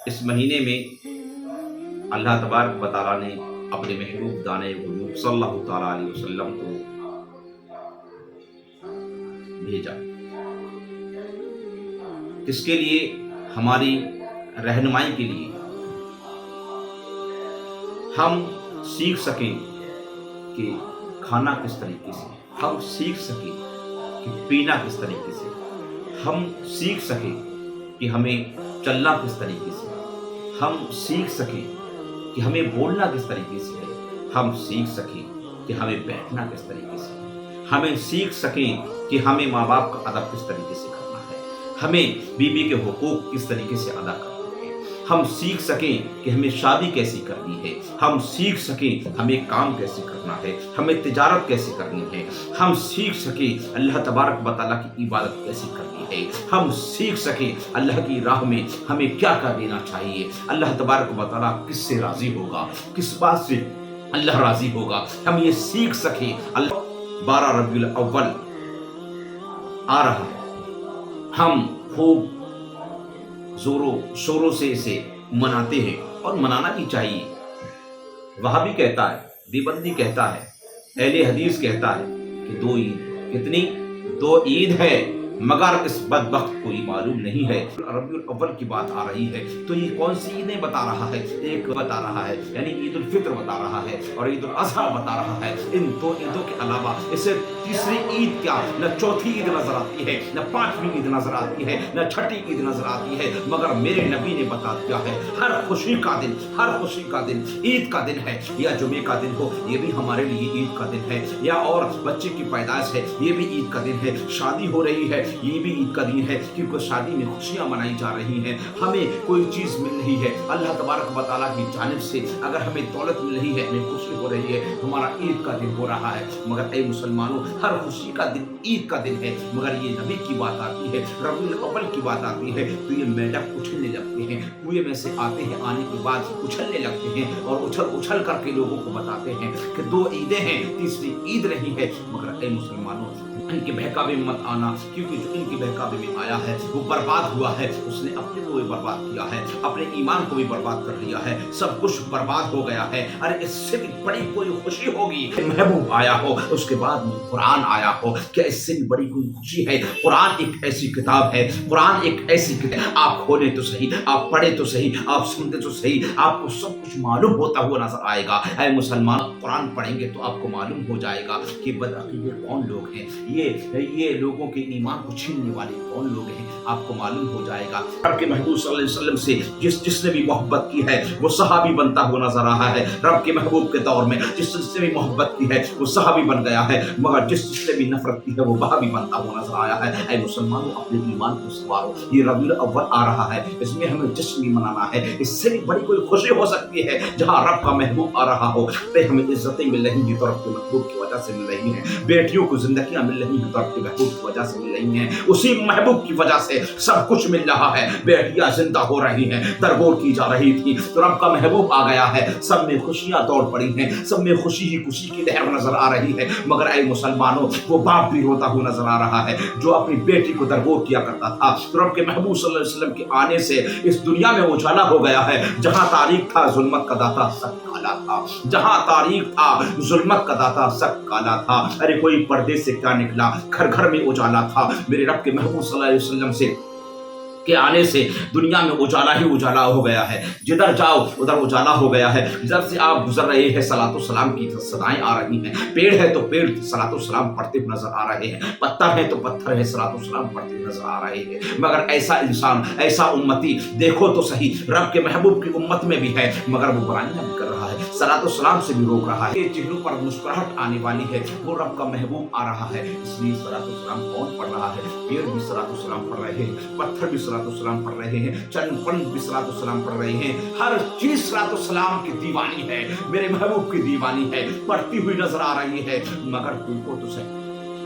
اس مہینے میں اللہ تبارک و تعالیٰ نے اپنے محبوب دانے غیوب صلی اللہ تعالیٰ علیہ وسلم کو بھیجا، کس کے لیے؟ ہماری رہنمائی کے لیے، ہم سیکھ سکیں کہ کھانا کس طریقے سے، ہم سیکھ سکیں کہ پینا کس طریقے سے، ہم سیکھ سکیں کہ ہمیں چلنا کس طریقے سے، ہم سیکھ سکیں کہ ہمیں بولنا کس طریقے سے ہے، ہم سیکھ سکیں کہ ہمیں بیٹھنا کس طریقے سے ہے، ہمیں سیکھ سکیں کہ ہمیں ماں باپ کا ادب کس طریقے سے کرنا ہے، ہمیں بیوی کے حقوق کس طریقے سے ادا کرنا ہے، ہم سیکھ سکیں کہ ہمیں شادی کیسی کرنی ہے، ہم سیکھ سکیں ہمیں کام کیسے کرنا ہے، ہمیں تجارت کیسے کرنی ہے، ہم سیکھ سکیں اللہ تبارک و تعالیٰ کی عبادت کیسے کرنی ہے، ہم سیکھ سکیں اللہ کی راہ میں ہمیں کیا کیا دینا چاہیے، اللہ تبارک و تعالیٰ کس سے راضی ہوگا، کس بات سے اللہ راضی ہوگا، ہم یہ سیکھ سکیں۔ اللہ 12 ربیع الاول آ رہا ہے، ہم خوب زوروں شوروں سے اسے مناتے ہیں اور منانا بھی چاہیے۔ وہابی کہتا ہے، دیوبندی کہتا ہے، اہل حدیث کہتا ہے کہ 2 عید، کتنی؟ 2 عید ہے، مگر اس بدبخت کو یہ معلوم نہیں ہے ربیع الاول کی بات آ رہی ہے تو یہ کون سی عیدیں بتا رہا ہے؟ ایک بتا رہا ہے یعنی عید الفطر بتا رہا ہے اور عید الاضحیٰ بتا رہا ہے۔ ان 2 عیدوں کے علاوہ اسے تیسری عید کیا، نہ چوتھی عید نظر آتی ہے، نہ 5ویں عید نظر آتی ہے، نہ 6ٹھی عید نظر آتی ہے، مگر میرے نبی نے بتا دیا ہے ہر خوشی کا دن، ہر خوشی کا دن عید کا دن ہے، یا جمعے کا دن ہو یہ بھی ہمارے لیے عید کا دن ہے، یا اور بچے کی پیدائش ہے یہ بھی عید کا دن ہے، شادی ہو رہی ہے یہ بھی عید کا دن ہے، کیونکہ شادی میں خوشیاں منائی جا رہی ہیں، ہمیں کوئی چیز مل رہی ہے اللہ تبارک و تعالیٰ کی جانب سے، اگر ہمیں دولت مل رہی ہے، ہمیں خوشی ہو رہی ہے، ہمارا عید کا دن ہو رہا ہے۔ مگر اے مسلمانوں، ہر خوشی کا دن عید کا دن ہے، مگر یہ نبی کی بات آتی ہے، ربیع الاول کی بات آتی ہے تو یہ میڈک اچھلنے لگتے ہیں، کنویں میں سے آتے ہیں، آنے کے بعد اچھلنے لگتے ہیں اور اچھل اچھل کر کے لوگوں کو بتاتے ہیں کہ 2 عیدیں ہیں، تیسری عید نہیں ہے۔ مگر اے مسلمانوں، ان کے بہکاوے میں مت آنا، کیونکہ جو ان کے بہکاوے میں آیا ہے وہ برباد ہوا ہے، اس نے اپنے کو بھی برباد کیا ہے، اپنے ایمان کو بھی برباد کر لیا ہے، سب کچھ برباد ہو گیا ہے۔ ارے اس سے بھی بڑی کوئی خوشی ہوگی محبوب آیا ہو، اس کے بعد میں قرآن آیا ہو، کیا اس سے بھی بڑی کوئی خوشی ہے؟ قرآن ایک ایسی کتاب ہے، قرآن ایک ایسی کتاب، آپ کھولیں تو صحیح، آپ پڑھیں تو صحیح، آپ سنتے تو صحیح، آپ کو سب کچھ معلوم ہوتا ہوا نظر آئے گا۔ اے مسلمان، قرآن پڑھیں گے تو آپ کو معلوم ہو جائے گا کہ بدعقیدے کون لوگ ہیں، یہ لوگوں کے ایمان کو چھیننے والے کون لوگ ہیں، آپ کو معلوم ہو جائے گا۔ رب کے محبوب صلی اللہ علیہ وسلم سے جس نے بھی محبت کی ہے وہ صحابی بنتا ہوا نظر رہا ہے، رب کے محبوب کے دور میں جس نے بھی محبت کی ہے وہ صحابی بن گیا ہے، مگر جس نے بھی نفرت کی ہے وہ وہابی بنتا ہوا نظر آیا ہے۔ اے مسلمانوں، اپنے ایمان کو سنوارو، یہ ربیع الاول آ رہا ہے، اس میں ہمیں جشن بھی منانا ہے، اس سے بھی بڑی کوئی خوشی ہو سکتی ہے جہاں رب کا محبوب آ رہا ہو، ہمیں عزتیں مل رہی ہیں تو رب کے محبوب کی وجہ سے مل رہی ہیں، بیٹیوں کو زندگیاں مل رہی ہیں تو رب کے محبوب کی وجہ سے مل رہی ہیں، اسی محبوب کی وجہ سے سب کچھ مل رہا ہے، بیٹیاں زندہ ہو رہی ہیں، درگور کی جا رہی تھی تو رب کا محبوب آ گیا ہے، سب میں خوشیاں دوڑ پڑی ہیں، سب میں خوشی ہی خوشی کی لہر نظر آ رہی ہے۔ مگر اے مسلمانوں، وہ باپ بھی روتا ہوا نظر آ رہا ہے جو اپنی بیٹی کو درگور کیا کرتا تھا، تو رب کے محبوب صلی اللہ علیہ وسلم کے آنے سے اس دنیا میں اجالا ہو گیا ہے، جہاں تاریخ تھا ظلمت کا داتا سب کالا تھا، جہاں تاریخ تھا ظلمت کا داتا سب کالا تھا۔ ارے کوئی پردے سے کیا نکلا، گھر گھر میں اجالا تھا، میرے رب کے محبوب صلی اللہ علیہ وسلم سے کے آنے سے دنیا میں اجالا ہی اجالا ہو گیا ہے، جدھر جاؤ ادھر اجالا ہو گیا ہے، جدھر سے آپ گزر رہے ہیں صلاۃ السلام کی صدائیں آ رہی ہیں، پیڑ ہے تو پیڑ صلاۃ السلام پڑھتے ہوئے نظر آ رہے ہیں، پتھر ہے تو پتھر ہے صلاۃ السلام پڑھتے ہوئے نظر آ رہے ہیں، مگر ایسا انسان، ایسا امتی دیکھو تو صحیح، رب کے محبوب کی امت میں بھی ہے مگر وہ برائیاں بھی کر رہا ہے، صلاۃ السلام سے بھی روک رہا ہے، چہروں پر مسکراہٹ آنے والی ہے، وہ رب کا محبوب آ رہا ہے، اس لیے صلاۃ السلام کون پڑھ رہا ہے؟ پیڑ بھی صلاۃ السلام پڑھ رہے ہیں، پتھر بھی صلاۃ السلام پڑھ رہے ہیں، چند پرند بھی صلاۃ السلام پڑھ رہے ہیں، ہر چیز صلاۃ السلام کی دیوانی ہے، میرے محبوب کی دیوانی ہے، پڑھتی ہوئی نظر آ رہی ہے، مگر تم کو تو صحیح